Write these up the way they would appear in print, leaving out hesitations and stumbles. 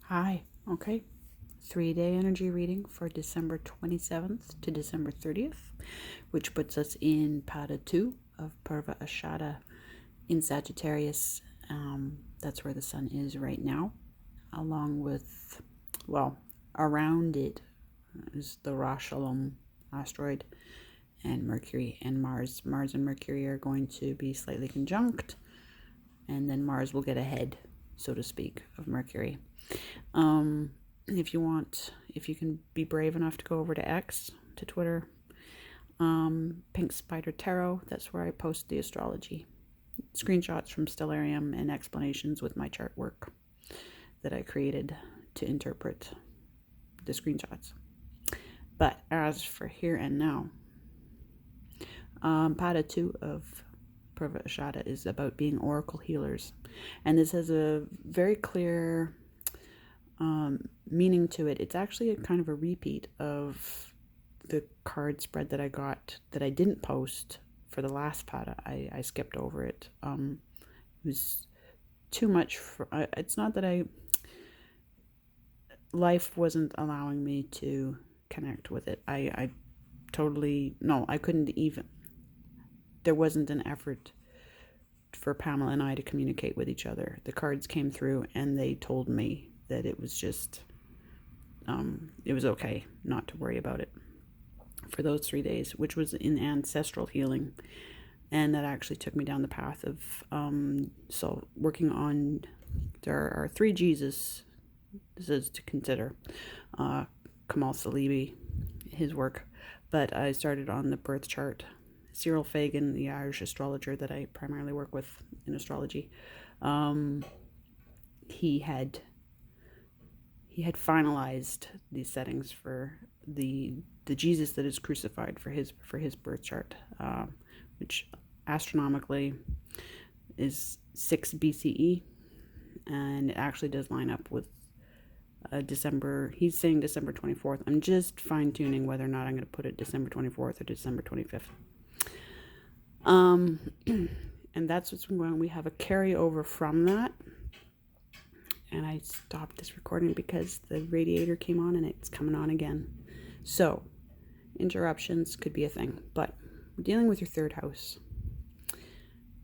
Hi. Okay. 3-day energy reading for December 27th to December 30th, which puts us in Pada 2 of Purva Ashada in Sagittarius. That's where the sun is right now, along with, around it is the Rosh Shalom asteroid and Mercury and Mars. Mars and Mercury are going to be slightly conjunct, and then Mars will get ahead, so to speak, of Mercury. If you can be brave enough to go over to X, to Twitter, Pink Spider Tarot, that's where I post the astrology. Screenshots from Stellarium and explanations with my chart work that I created to interpret the screenshots. But as for here and now, Pada 2 of Purva Ashada is about being oracle healers. And this has a very clear meaning to it. It's actually a kind of a repeat of the card spread that I got that I didn't post for the last Pada. I skipped over it. It was too much for, it's not that life wasn't allowing me to connect with it. I couldn't even, there wasn't an effort for Pamela and I to communicate with each other. The cards came through and they told me that it was just, it was okay not to worry about it for those 3 days, which was in ancestral healing. And that actually took me down the path of, working on, there are 3 Jesus, this is to consider, Kamal Salibi, his work, but I started on the birth chart. Cyril Fagan, the Irish astrologer that I primarily work with in astrology, he had finalized these settings for the Jesus that is crucified for his birth chart, which astronomically is 6 BCE, and it actually does line up with December. He's saying December 24th. I'm just fine tuning whether or not I'm going to put it December 24th or December 25th. And that's what's when we have a carryover from that. And I stopped this recording because the radiator came on and it's coming on again. So interruptions could be a thing, but we're dealing with your third house.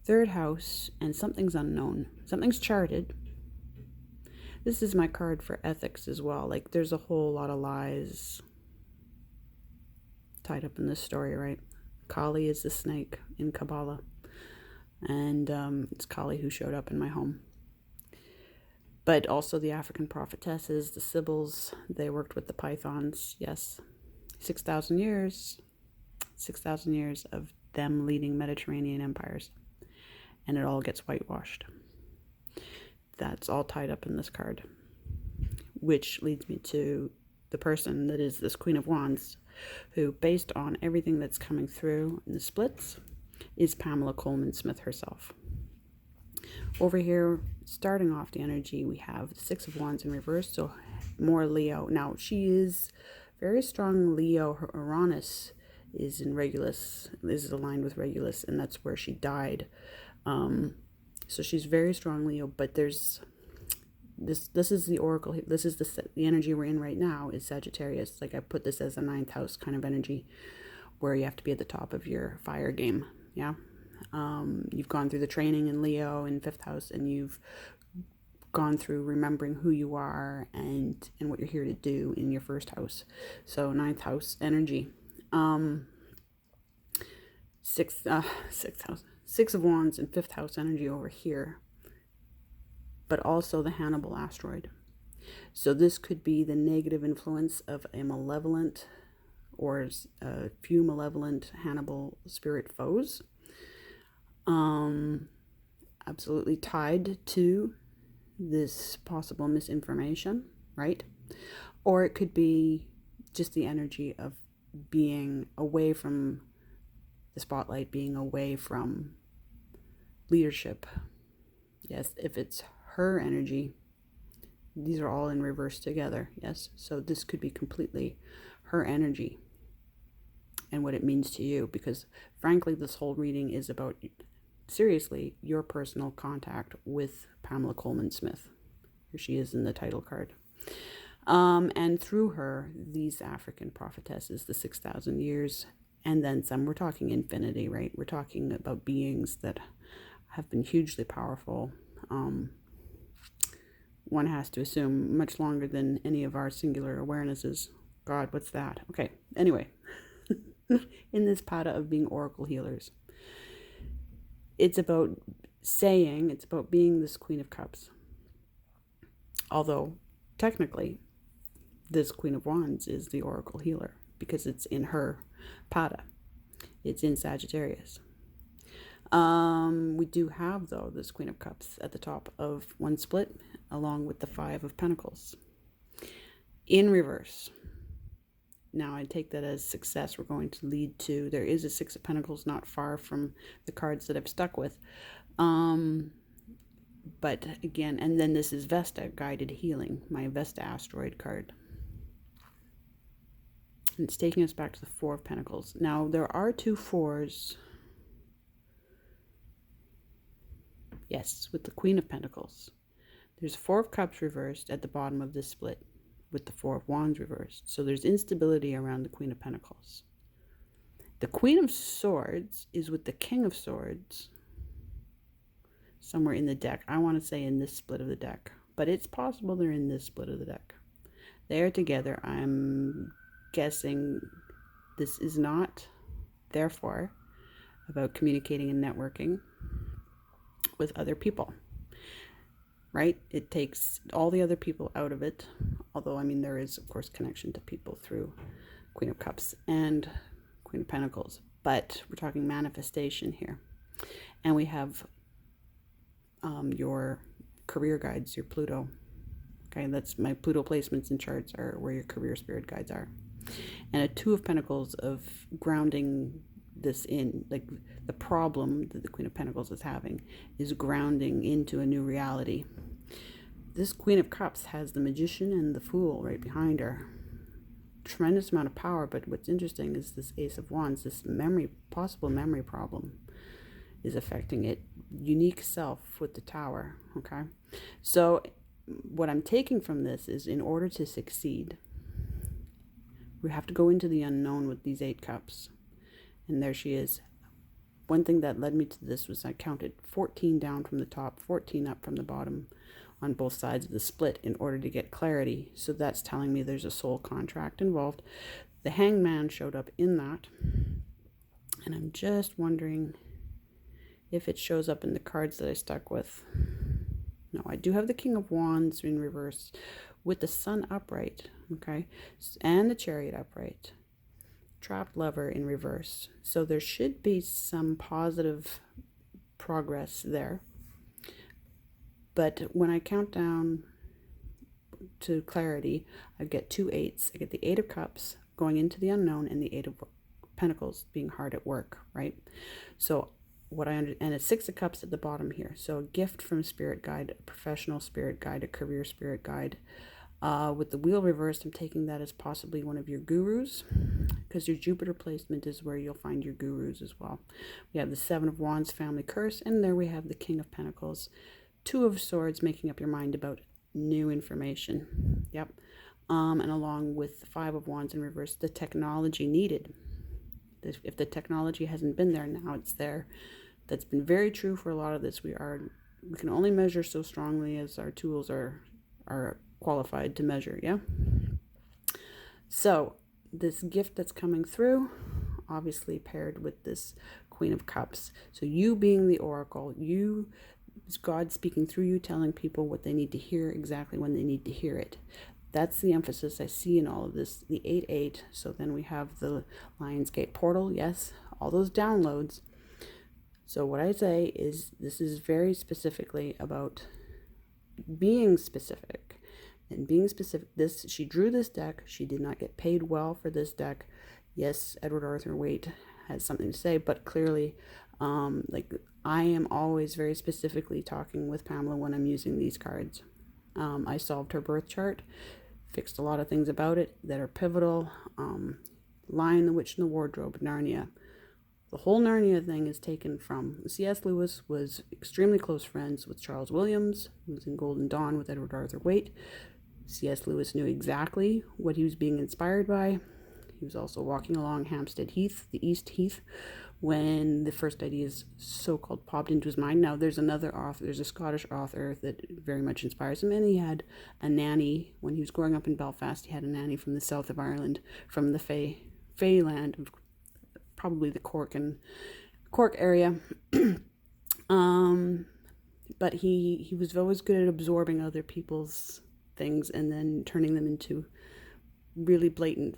Third house, and something's unknown. Something's charted. This is my card for ethics as well. Like, there's a whole lot of lies tied up in this story, right? Kali is the snake in Kabbalah. And it's Kali who showed up in my home. But also the African prophetesses, the Sibyls, they worked with the Pythons. Yes, 6,000 years of them leading Mediterranean empires. And it all gets whitewashed. That's all tied up in this card. Which leads me to the person that is this Queen of Wands, who, based on everything that's coming through in the splits, is Pamela Coleman Smith herself. Over here, starting off the energy, we have the 6 of Wands in reverse, so more Leo. Now, she is very strong Leo. Her Uranus is in Regulus, is aligned with Regulus, and that's where she died. So she's very strong Leo, but there's this is the oracle. This is the energy we're in right now is Sagittarius. Like, I put this as a 9th house kind of energy, where you have to be at the top of your fire game. Yeah. You've gone through the training in Leo in 5th house, and you've gone through remembering who you are and what you're here to do in your 1st house. So 9th house energy. 6th house. 6 of Wands and 5th house energy over here. But also the Hannibal asteroid. So this could be the negative influence of a malevolent or a few malevolent Hannibal spirit foes. Absolutely tied to this possible misinformation, right? Or it could be just the energy of being away from the spotlight, being away from leadership. Yes, if it's her energy, these are all in reverse together. Yes, so this could be completely her energy and what it means to you, because frankly, this whole reading is about, seriously, your personal contact with Pamela Coleman Smith. Here she is in the title card. And through her, these African prophetesses, the 6,000 years, and then some. We're talking infinity, right? We're talking about beings that have been hugely powerful. One has to assume much longer than any of our singular awarenesses. God, what's that? Okay, anyway, in this pada of being oracle healers, it's about it's about being this Queen of Cups. Although, technically, this Queen of Wands is the oracle healer because it's in her pada. It's in Sagittarius. We do have, though, this Queen of Cups at the top of one split, along with the Five of Pentacles in reverse. Now, I take that as success. We're going to lead to, there is a Six of Pentacles not far from the cards that I've stuck with. But again, and then this is Vesta, Guided Healing, my Vesta asteroid card. And it's taking us back to the Four of Pentacles. Now, there are two fours. Yes, with the Queen of Pentacles. There's Four of Cups reversed at the bottom of this split with the Four of Wands reversed. So there's instability around the Queen of Pentacles. The Queen of Swords is with the King of Swords somewhere in the deck. I want to say in this split of the deck, but it's possible they're in this split of the deck. They are together. I'm guessing this is not, therefore, about communicating and networking with other people, right? It takes all the other people out of it, although, I mean, there is, of course, connection to people through Queen of Cups and Queen of Pentacles, but we're talking manifestation here. And we have your career guides, your Pluto. Okay, that's my Pluto placements and charts are where your career spirit guides are. And a Two of Pentacles of grounding this in, like the problem that the Queen of Pentacles is having is grounding into a new reality. This Queen of Cups has the Magician and the Fool right behind her. Tremendous amount of power, but what's interesting is this Ace of Wands, this possible memory problem is affecting it. Unique self with the Tower, okay? So what I'm taking from this is, in order to succeed, we have to go into the unknown with these 8 cups. And there she is. One thing that led me to this was I counted 14 down from the top, 14 up from the bottom on both sides of the split in order to get clarity. So that's telling me there's a soul contract involved. The Hangman showed up in that. And I'm just wondering if it shows up in the cards that I stuck with. No, I do have the King of Wands in reverse with the Sun upright, okay, and the Chariot upright. Trapped Lover in reverse. So there should be some positive progress there. But when I count down to clarity, I get 2 8s. I get the 8 of Cups going into the unknown and the 8 of Pentacles being hard at work, right? So and a 6 of Cups at the bottom here. So a gift from a spirit guide, a professional spirit guide, a career spirit guide. With the wheel reversed, I'm taking that as possibly one of your gurus, because your Jupiter placement is where you'll find your gurus as well. We have the 7 of Wands, family curse, and there we have the King of Pentacles. 2 of Swords, making up your mind about new information. Yep. And along with the 5 of Wands in reverse, the technology needed. If the technology hasn't been there, now it's there. That's been very true for a lot of this. We can only measure so strongly as our tools are qualified to measure, yeah? So this gift that's coming through, obviously paired with this Queen of Cups. So you being the oracle, God speaking through you, telling people what they need to hear exactly when they need to hear it. That's the emphasis I see in all of this, the 8-8. So then we have the Lionsgate portal, yes, all those downloads. So what I say is this is very specifically about being specific. And being specific, she drew this deck. She did not get paid well for this deck. Yes, Edward Arthur Waite has something to say, but clearly, I am always very specifically talking with Pamela when I'm using these cards. I solved her birth chart, fixed a lot of things about it that are pivotal. Lion, the Witch, and the Wardrobe, Narnia. The whole Narnia thing is taken from C.S. Lewis was extremely close friends with Charles Williams, who was in Golden Dawn with Edward Arthur Waite. C.S. Lewis knew exactly what he was being inspired by. He was also walking along Hampstead Heath, the East Heath, when the first ideas so-called popped into his mind. Now, there's another author, there's a Scottish author that very much inspires him, and he had a nanny when he was growing up in Belfast. He had a nanny from the south of Ireland, from the Fey land, probably the Cork area. But he was always good at absorbing other people's things and then turning them into really blatant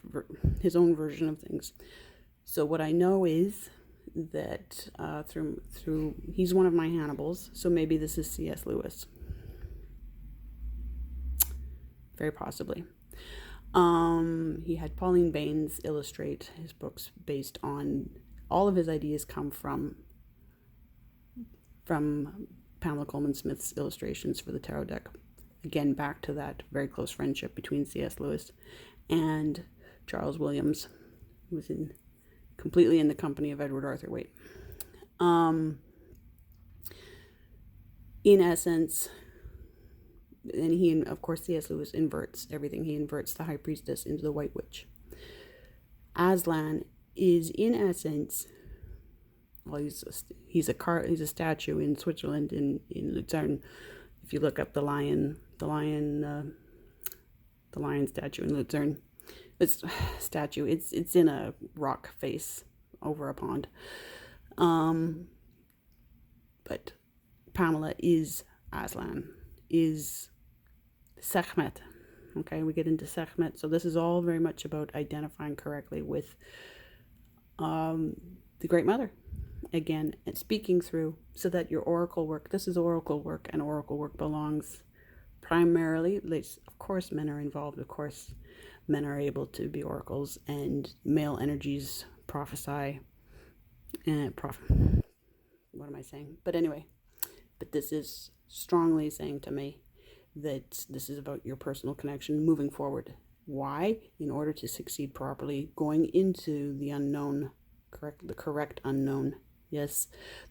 his own version of things. So what I know is that through he's one of my Hannibals, so maybe this is C.S. Lewis, very possibly. He had Pauline Baynes illustrate his books based on, all of his ideas come from Pamela Coleman Smith's illustrations for the tarot deck. Again, back to that very close friendship between C.S. Lewis and Charles Williams, who was completely in the company of Edward Arthur Waite. In essence, and of course C.S. Lewis inverts everything. He inverts the High Priestess into the White Witch. Aslan is in essence, well, he's a statue in Switzerland, in Luzern. If you look up the lion statue in Luzern, it's in a rock face over a pond. But Pamela is Aslan, is Sekhmet. Okay, we get into Sekhmet. So this is all very much about identifying correctly with the Great Mother. Again, and speaking through, so that your oracle work, this is oracle work, and oracle work belongs primarily, of course men are involved, of course men are able to be oracles, and male energies prophesy, and what am I saying? But anyway, but this is strongly saying to me that this is about your personal connection moving forward. Why? In order to succeed properly, going into the unknown, the correct unknown. Yes,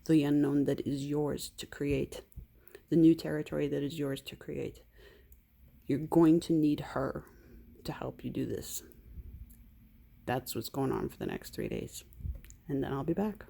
the unknown that is yours to create, the new territory that is yours to create. You're going to need her to help you do this. That's what's going on for the next 3 days. And then I'll be back.